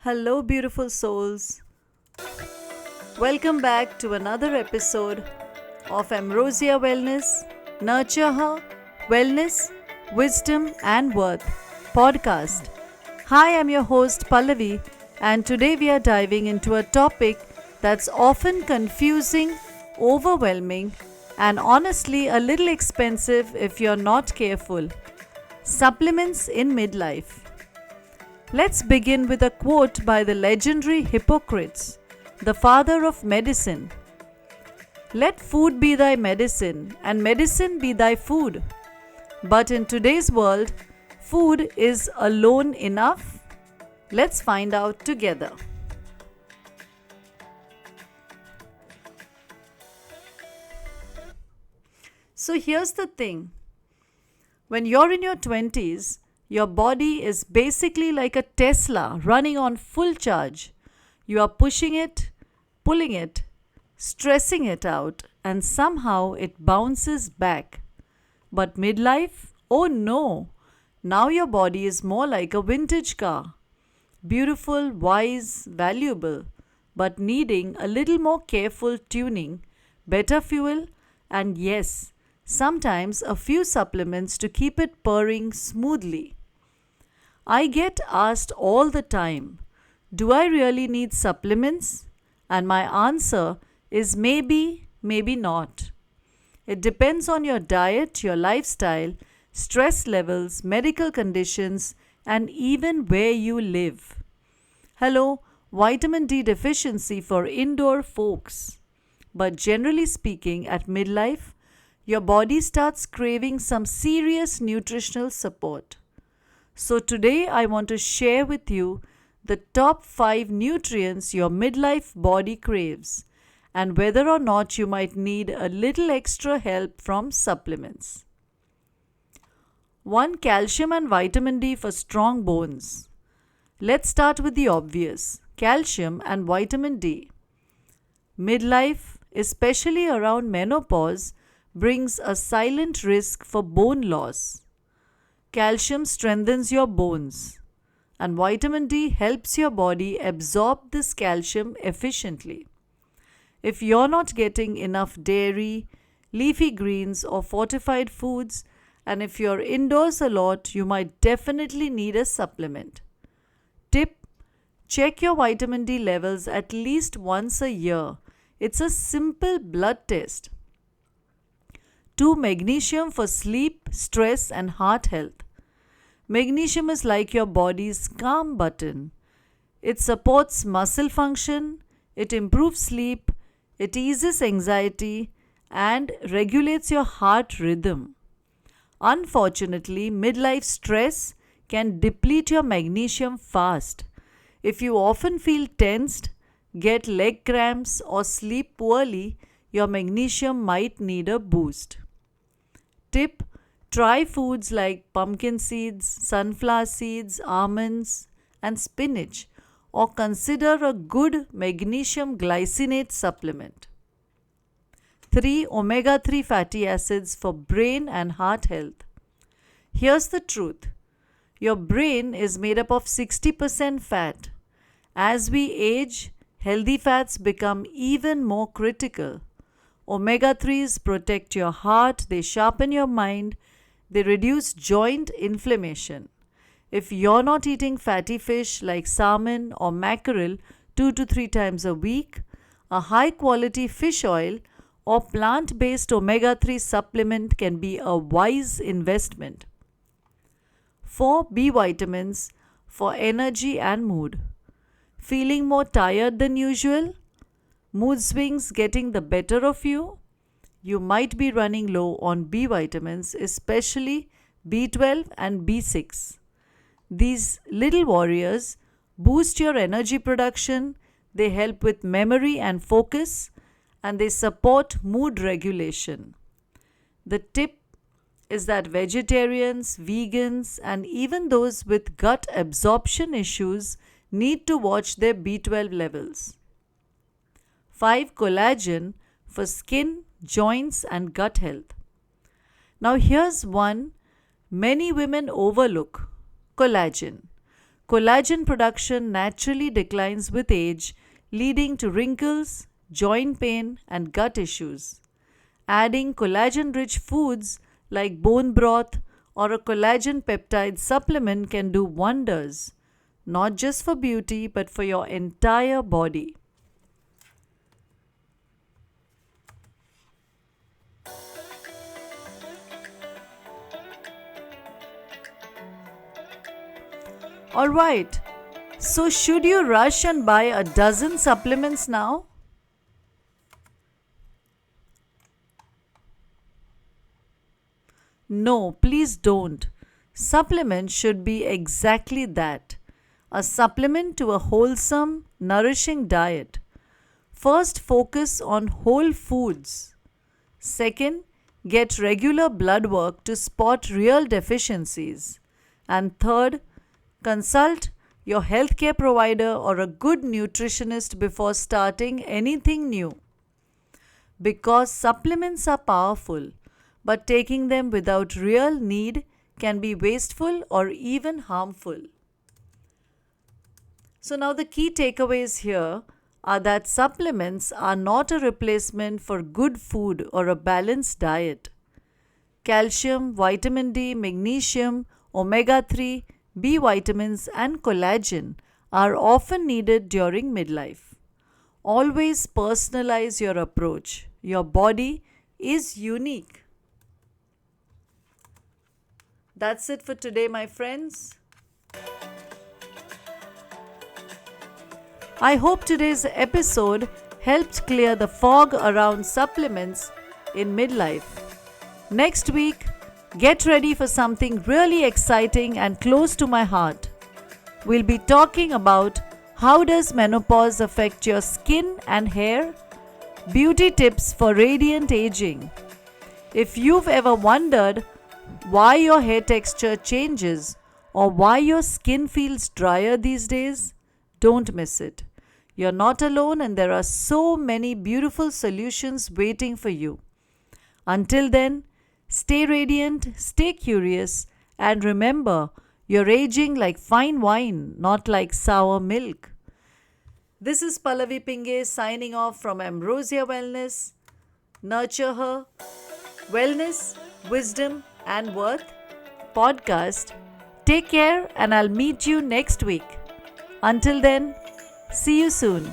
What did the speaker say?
Hello, beautiful souls. Welcome back to another episode of Ambrosia Wellness, Nurture Her, Wellness, Wisdom and Worth podcast. Hi, I'm your host Pallavi, and today we are diving into a topic that's often confusing, overwhelming, and honestly a little expensive if you're not careful. Supplements in midlife. Let's begin with a quote by the legendary Hippocrates, the father of medicine. Let food be thy medicine, and medicine be thy food. But in today's world, food is alone enough? Let's find out together. So here's the thing. When you're in your 20s, your body is basically like a Tesla running on full charge. You are pushing it, pulling it, stressing it out, and somehow it bounces back. But midlife? Oh no! Now your body is more like a vintage car. Beautiful, wise, valuable, but needing a little more careful tuning, better fuel, and yes, sometimes a few supplements to keep it purring smoothly. I get asked all the time, do I really need supplements? And my answer is maybe, maybe not. It depends on your diet, your lifestyle, stress levels, medical conditions, and even where you live. Hello, vitamin D deficiency for indoor folks. But generally speaking, at midlife, your body starts craving some serious nutritional support. So, today I want to share with you the top 5 nutrients your midlife body craves and whether or not you might need a little extra help from supplements. 1. Calcium and vitamin D for strong bones. Let's start with the obvious calcium and vitamin D. Midlife, especially around menopause, brings a silent risk for bone loss. Calcium strengthens your bones, and vitamin D helps your body absorb this calcium efficiently. If you're not getting enough dairy, leafy greens, or fortified foods, and if you're indoors a lot, you might definitely need a supplement. Tip: check your vitamin D levels at least once a year. It's a simple blood test. 2. Magnesium for sleep, stress, and heart health. Magnesium is like your body's calm button. It supports muscle function, it improves sleep, it eases anxiety, and regulates your heart rhythm. Unfortunately, midlife stress can deplete your magnesium fast. If you often feel tensed, get leg cramps, or sleep poorly, your magnesium might need a boost. Tip: try foods like pumpkin seeds, sunflower seeds, almonds, and spinach, or consider a good magnesium glycinate supplement. 3. Omega 3 fatty acids for brain and heart health. Here's the truth: your brain is made up of 60% fat. As we age, healthy fats become even more critical. Omega 3s protect your heart, they sharpen your mind, they reduce joint inflammation. If you're not eating fatty fish like salmon or mackerel 2 to 3 times a week, a high quality fish oil or plant based omega 3 supplement can be a wise investment. 4. B vitamins for energy and mood. Feeling more tired than usual? Mood swings getting the better of you? You might be running low on B vitamins, especially B12 and B6. These little warriors boost your energy production, they help with memory and focus, and they support mood regulation. The tip is that vegetarians, vegans, and even those with gut absorption issues need to watch their B12 levels. 5. Collagen for skin, joints, and gut health. Now, here's one many women overlook: collagen. collagen production naturally declines with age, leading to wrinkles, joint pain, and gut issues. Adding collagen rich foods like bone broth or a collagen peptide supplement can do wonders, not just for beauty but for your entire body. Alright, so should you rush and buy a dozen supplements now? No, please don't. Supplements should be exactly that, a supplement to a wholesome, nourishing diet. First, focus on whole foods. Second, get regular blood work to spot real deficiencies. And third, consult your healthcare provider or a good nutritionist before starting anything new. Because supplements are powerful, but taking them without real need can be wasteful or even harmful. So, now the key takeaways here are that supplements are not a replacement for good food or a balanced diet. Calcium, vitamin D, magnesium, omega 3, B vitamins, and collagen are often needed during midlife. Always personalize your approach. Your body is unique. That's it for today, my friends. I hope today's episode helped clear the fog around supplements in midlife. Next week, get ready for something really exciting and close to my heart. We'll be talking about how does menopause affect your skin and hair, beauty tips for radiant aging. If you've ever wondered why your hair texture changes or why your skin feels drier these days, don't miss it. You're not alone and there are so many beautiful solutions waiting for you. Until then, stay radiant, stay curious, and remember, you're aging like fine wine, not like sour milk. This is Pallavi Pinge signing off from Ambrosia Wellness. Nurture her. Wellness, Wisdom, and Worth podcast. Take care, and I'll meet you next week. Until then, see you soon.